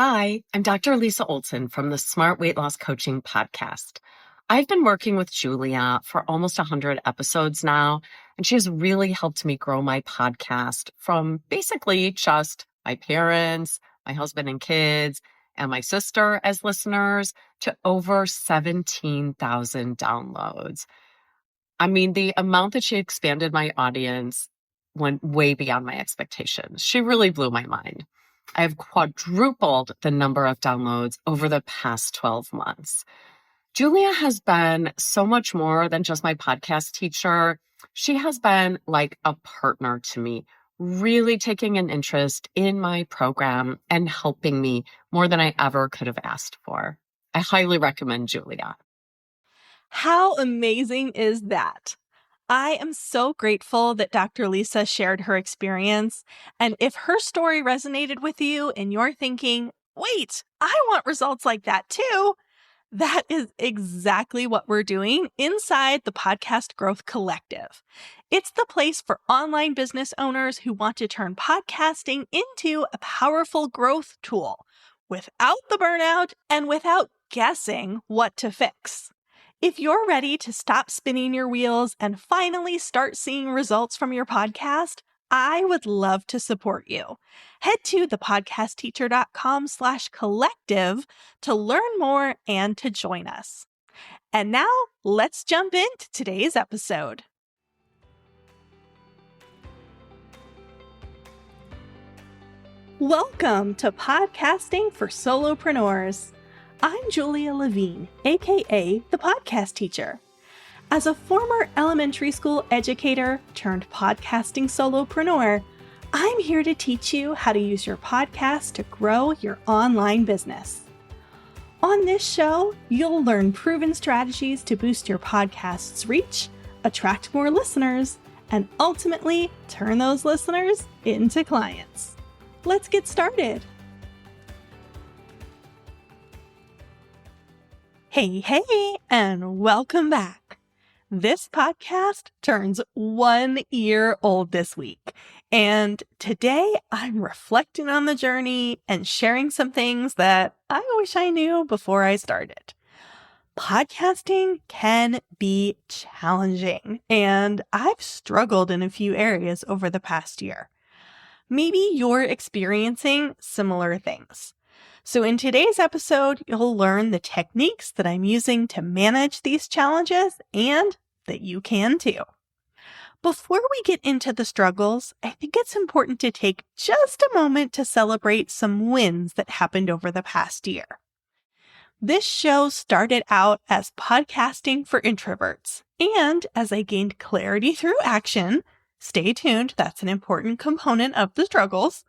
Hi, I'm Dr. Lisa Olson from the Smart Weight Loss Coaching Podcast. I've been working with Julia for almost 100 episodes now, and she has really helped me grow my podcast from basically just my parents, my husband and kids, and my sister as listeners to over 17,000 downloads. I mean, the amount that she expanded my audience went way beyond my expectations. She really blew my mind. I have quadrupled the number of downloads over the past 12 months. Julia has been so much more than just my podcast teacher. She has been like a partner to me, really taking an interest in my program and helping me more than I ever could have asked for. I highly recommend Julia. How amazing is that? I am so grateful that Dr. Lisa shared her experience. And if her story resonated with you and you're thinking, wait, I want results like that too, that is exactly what we're doing inside the Podcast Growth Collective. It's the place for online business owners who want to turn podcasting into a powerful growth tool without the burnout and without guessing what to fix. If you're ready to stop spinning your wheels and finally start seeing results from your podcast, I would love to support you. Head to thepodcastteacher.com/collective to learn more and to join us. And now let's jump into today's episode. Welcome to Podcasting for Solopreneurs. I'm Julia Levine, aka the Podcast Teacher. As a former elementary school educator turned podcasting solopreneur, I'm here to teach you how to use your podcast to grow your online business. On this show, you'll learn proven strategies to boost your podcast's reach, attract more listeners, and ultimately turn those listeners into clients. Let's get started. Hey, and welcome back. This podcast turns 1 year old this week, and today I'm reflecting on the journey and sharing some things that I wish I knew before I started. Podcasting can be challenging, and I've struggled in a few areas over the past year. Maybe you're experiencing similar things. So in today's episode, you'll learn the techniques that I'm using to manage these challenges and that you can too. Before we get into the struggles, I think it's important to take just a moment to celebrate some wins that happened over the past year. This show started out as podcasting for introverts, and as I gained clarity through action, stay tuned, that's an important component of the struggles.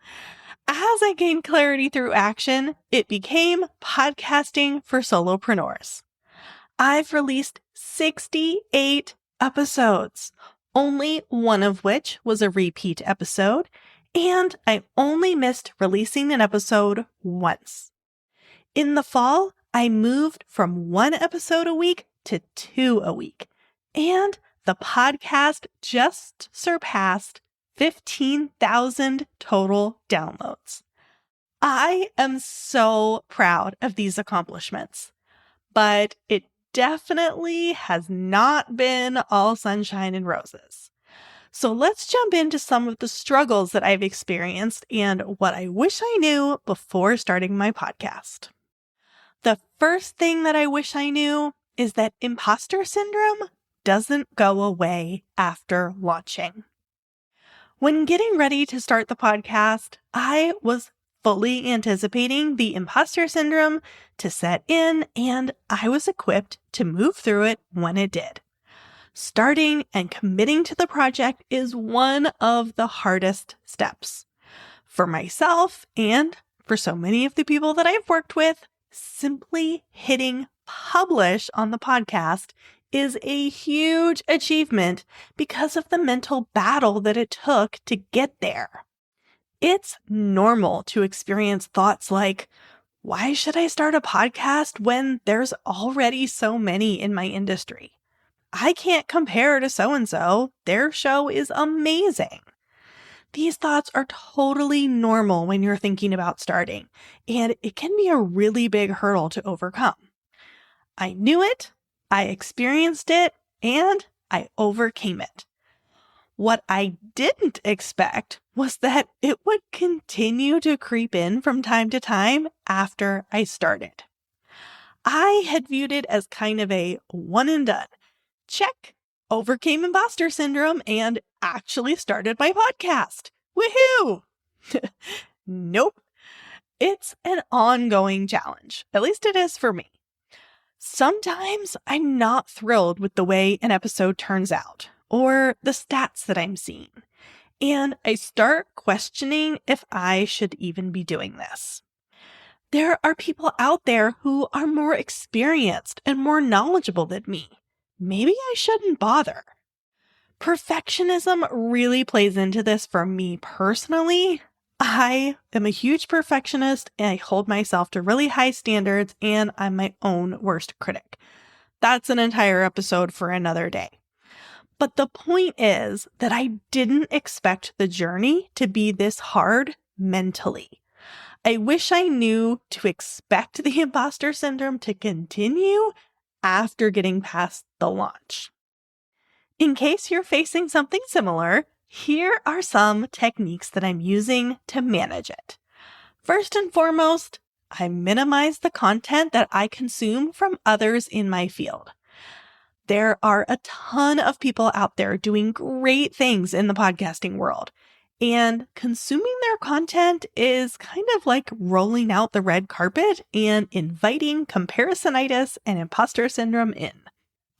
As I gained clarity through action, it became podcasting for solopreneurs. I've released 68 episodes, only one of which was a repeat episode, and I only missed releasing an episode once. In the fall, I moved from 1 episode a week to 2 a week, and the podcast just surpassed 15,000 total downloads. I am so proud of these accomplishments, but it definitely has not been all sunshine and roses. So let's jump into some of the struggles that I've experienced and what I wish I knew before starting my podcast. The first thing that I wish I knew is that imposter syndrome doesn't go away after launching. When getting ready to start the podcast, I was fully anticipating the imposter syndrome to set in, and I was equipped to move through it when it did. Starting and committing to the project is one of the hardest steps. For myself and for so many of the people that I've worked with, simply hitting publish on the podcast is a huge achievement because of the mental battle that it took to get there. It's normal to experience thoughts like, why should I start a podcast when there's already so many in my industry? I can't compare to so-and-so. Their show is amazing. These thoughts are totally normal when you're thinking about starting, and it can be a really big hurdle to overcome. I knew it, I experienced it, and I overcame it. What I didn't expect was that it would continue to creep in from time to time after I started. I had viewed it as kind of a one and done. Check, overcame imposter syndrome and actually started my podcast. Woohoo! Nope. It's an ongoing challenge. At least it is for me. Sometimes I'm not thrilled with the way an episode turns out or the stats that I'm seeing, and I start questioning if I should even be doing this. There are people out there who are more experienced and more knowledgeable than me. Maybe I shouldn't bother. Perfectionism really plays into this for me personally. I am a huge perfectionist and I hold myself to really high standards, and I'm my own worst critic. That's an entire episode for another day. But the point is that I didn't expect the journey to be this hard mentally. I wish I knew to expect the imposter syndrome to continue after getting past the launch. In case you're facing something similar, here are some techniques that I'm using to manage it. First and foremost, I minimize the content that I consume from others in my field. There are a ton of people out there doing great things in the podcasting world, and consuming their content is kind of like rolling out the red carpet and inviting comparisonitis and imposter syndrome in.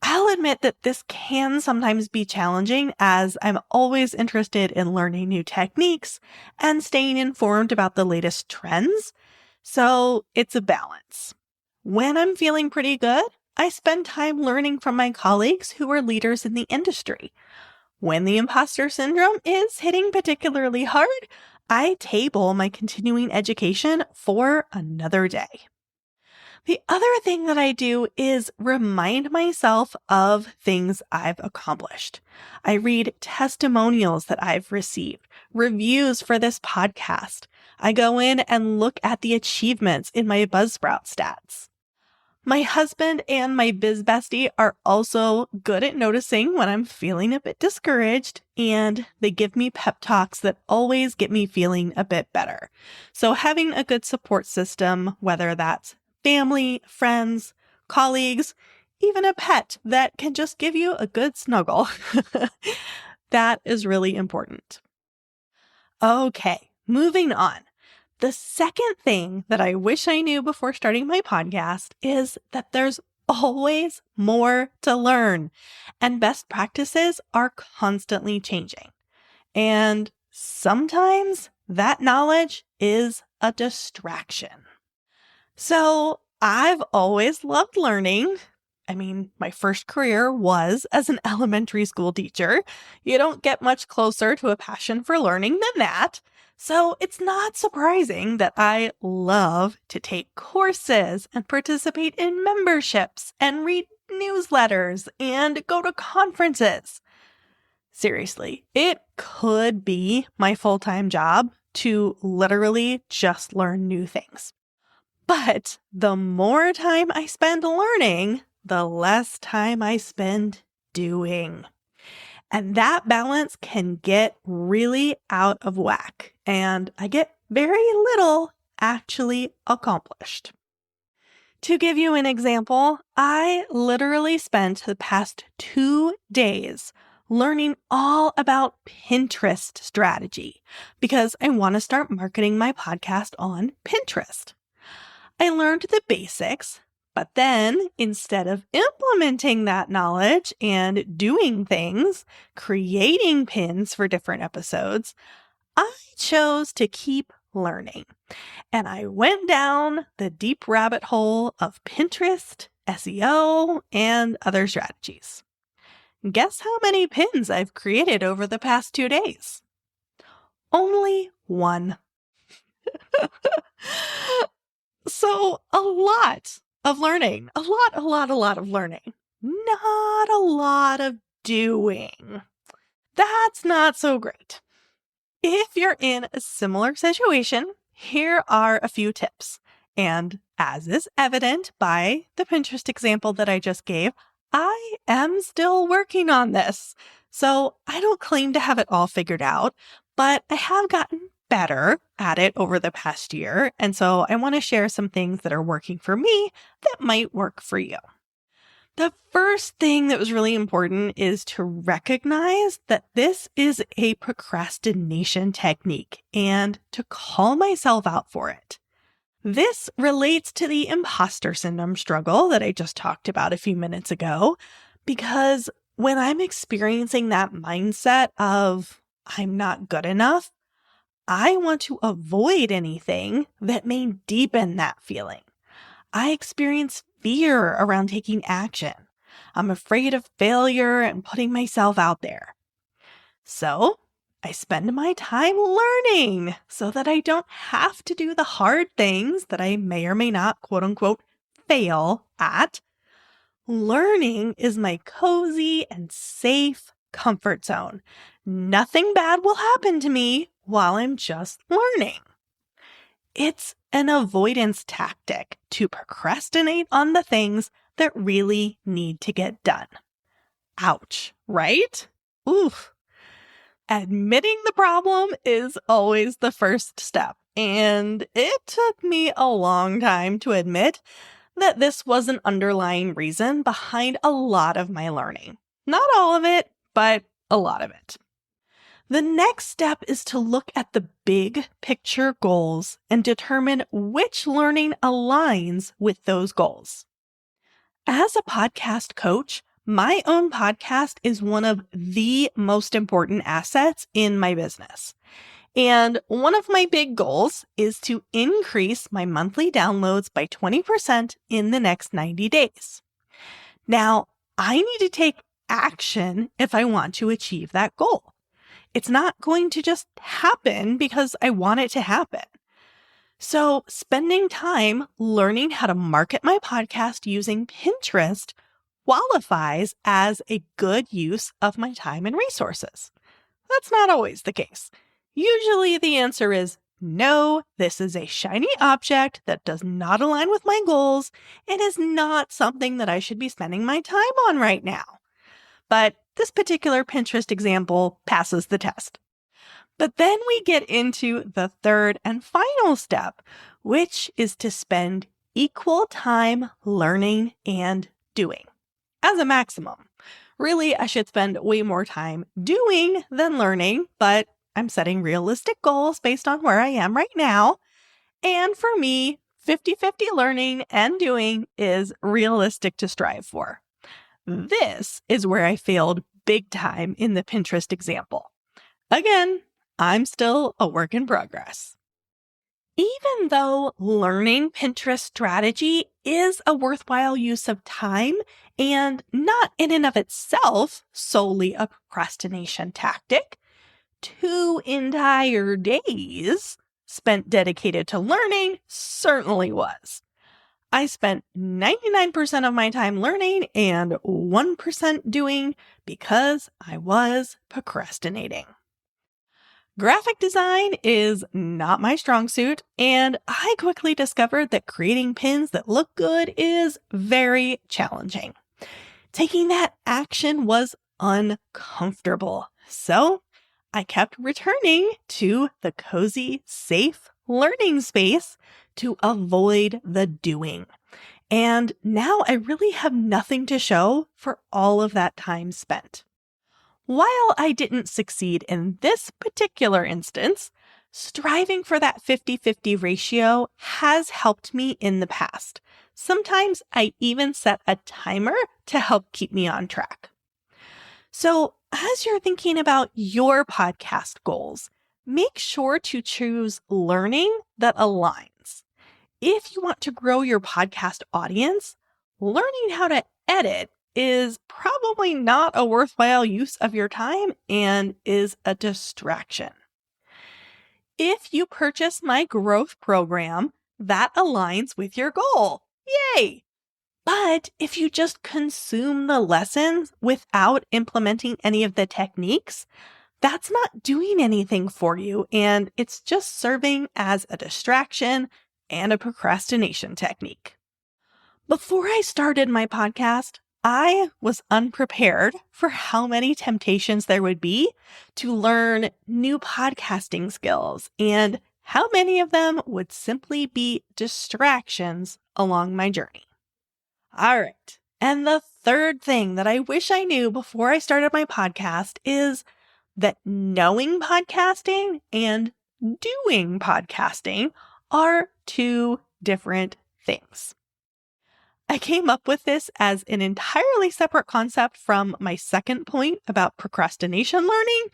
I'll admit that this can sometimes be challenging, as I'm always interested in learning new techniques and staying informed about the latest trends, so it's a balance. When I'm feeling pretty good, I spend time learning from my colleagues who are leaders in the industry. When the imposter syndrome is hitting particularly hard, I table my continuing education for another day. The other thing that I do is remind myself of things I've accomplished. I read testimonials that I've received, reviews for this podcast. I go in and look at the achievements in my Buzzsprout stats. My husband and my biz bestie are also good at noticing when I'm feeling a bit discouraged, and they give me pep talks that always get me feeling a bit better. So having a good support system, whether that's family, friends, colleagues, even a pet that can just give you a good snuggle, that is really important. Okay, moving on. The second thing that I wish I knew before starting my podcast is that there's always more to learn, and best practices are constantly changing. And sometimes that knowledge is a distraction. So I've always loved learning. I mean, my first career was as an elementary school teacher. You don't get much closer to a passion for learning than that. So it's not surprising that I love to take courses and participate in memberships and read newsletters and go to conferences. Seriously, it could be my full-time job to literally just learn new things. But the more time I spend learning, the less time I spend doing. And that balance can get really out of whack, and I get very little actually accomplished. To give you an example, I literally spent the past 2 days learning all about Pinterest strategy because I want to start marketing my podcast on Pinterest. I learned the basics, but then instead of implementing that knowledge and doing things, creating pins for different episodes, I chose to keep learning. And I went down the deep rabbit hole of Pinterest, SEO, and other strategies. Guess how many pins I've created over the past 2 days? Only 1. So a lot of learning, a lot of learning, not a lot of doing. That's not so great. If you're in a similar situation, here are a few tips. And as is evident by the Pinterest example that I just gave, I am still working on this. So I don't claim to have it all figured out, but I have gotten better at it over the past year. And so I want to share some things that are working for me that might work for you. The first thing that was really important is to recognize that this is a procrastination technique and to call myself out for it. This relates to the imposter syndrome struggle that I just talked about a few minutes ago, because when I'm experiencing that mindset of I'm not good enough, I want to avoid anything that may deepen that feeling. I experience fear around taking action. I'm afraid of failure and putting myself out there. So I spend my time learning so that I don't have to do the hard things that I may or may not, quote unquote, fail at. Learning is my cozy and safe comfort zone. Nothing bad will happen to me while I'm just learning. It's an avoidance tactic to procrastinate on the things that really need to get done. Ouch, right? Oof. Admitting the problem is always the first step, and it took me a long time to admit that this was an underlying reason behind a lot of my learning. Not all of it, but a lot of it. The next step is to look at the big picture goals and determine which learning aligns with those goals. As a podcast coach, my own podcast is one of the most important assets in my business. And one of my big goals is to increase my monthly downloads by 20% in the next 90 days. Now, I need to take action if I want to achieve that goal. It's not going to just happen because I want it to happen. So spending time learning how to market my podcast using Pinterest qualifies as a good use of my time and resources. That's not always the case. Usually the answer is no, this is a shiny object that does not align with my goals and is not something that I should be spending my time on right now. But this particular Pinterest example passes the test. But then we get into the third and final step, which is to spend equal time learning and doing as a maximum. Really, I should spend way more time doing than learning, but I'm setting realistic goals based on where I am right now. And for me, 50-50 learning and doing is realistic to strive for. This is where I failed big time in the Pinterest example. Again, I'm still a work in progress. Even though learning Pinterest strategy is a worthwhile use of time and not in and of itself solely a procrastination tactic, 2 entire days spent dedicated to learning certainly was. I spent 99% of my time learning and 1% doing because I was procrastinating. Graphic design is not my strong suit, and I quickly discovered that creating pins that look good is very challenging. Taking that action was uncomfortable, so I kept returning to the cozy, safe learning space to avoid the doing. And now I really have nothing to show for all of that time spent. While I didn't succeed in this particular instance, striving for that 50-50 ratio has helped me in the past. Sometimes I even set a timer to help keep me on track. So as you're thinking about your podcast goals, make sure to choose learning that aligns. If you want to grow your podcast audience, learning how to edit is probably not a worthwhile use of your time and is a distraction. If you purchase my growth program, that aligns with your goal. Yay! But if you just consume the lessons without implementing any of the techniques, that's not doing anything for you, and it's just serving as a distraction and a procrastination technique. Before I started my podcast, I was unprepared for how many temptations there would be to learn new podcasting skills and how many of them would simply be distractions along my journey. All right. And the third thing that I wish I knew before I started my podcast is that knowing podcasting and doing podcasting are two different things. I came up with this as an entirely separate concept from my second point about procrastination learning,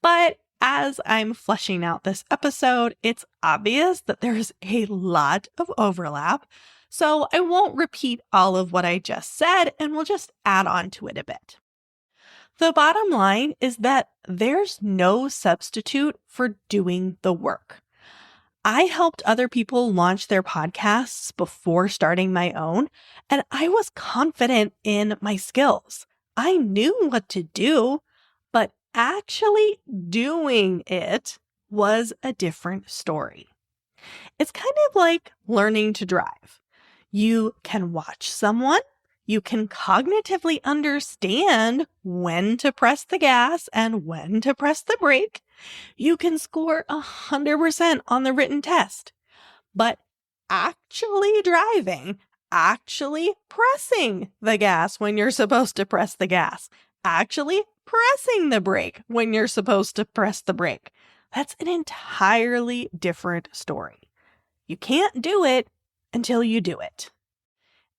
but as I'm fleshing out this episode, it's obvious that there's a lot of overlap, so I won't repeat all of what I just said, and we'll just add on to it a bit. The bottom line is that there's no substitute for doing the work. I helped other people launch their podcasts before starting my own, and I was confident in my skills. I knew what to do, but actually doing it was a different story. It's kind of like learning to drive. You can watch someone, you can cognitively understand when to press the gas and when to press the brake. You can score 100% on the written test. But actually driving, actually pressing the gas when you're supposed to press the gas, actually pressing the brake when you're supposed to press the brake, that's an entirely different story. You can't do it until you do it.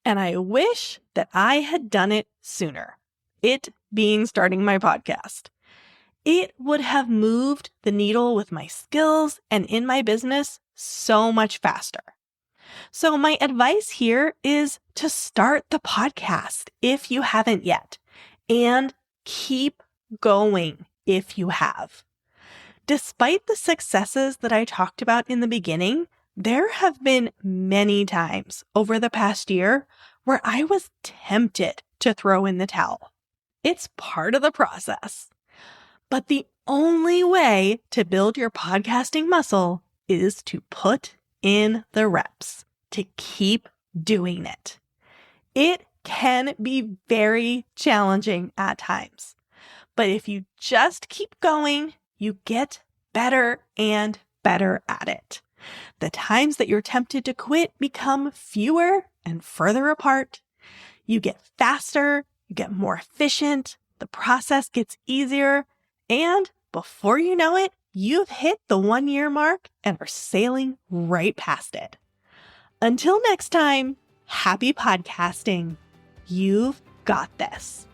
And I wish that I had done it sooner. It being starting my podcast. It would have moved the needle with my skills and in my business so much faster. So my advice here is to start the podcast if you haven't yet, and keep going if you have. Despite the successes that I talked about in the beginning, there have been many times over the past year where I was tempted to throw in the towel. It's part of the process. But the only way to build your podcasting muscle is to put in the reps, to keep doing it. It can be very challenging at times, but if you just keep going, you get better and better at it. The times that you're tempted to quit become fewer and further apart. You get faster, you get more efficient, the process gets easier, and before you know it, you've hit the 1-year mark and are sailing right past it. Until next time, happy podcasting. You've got this.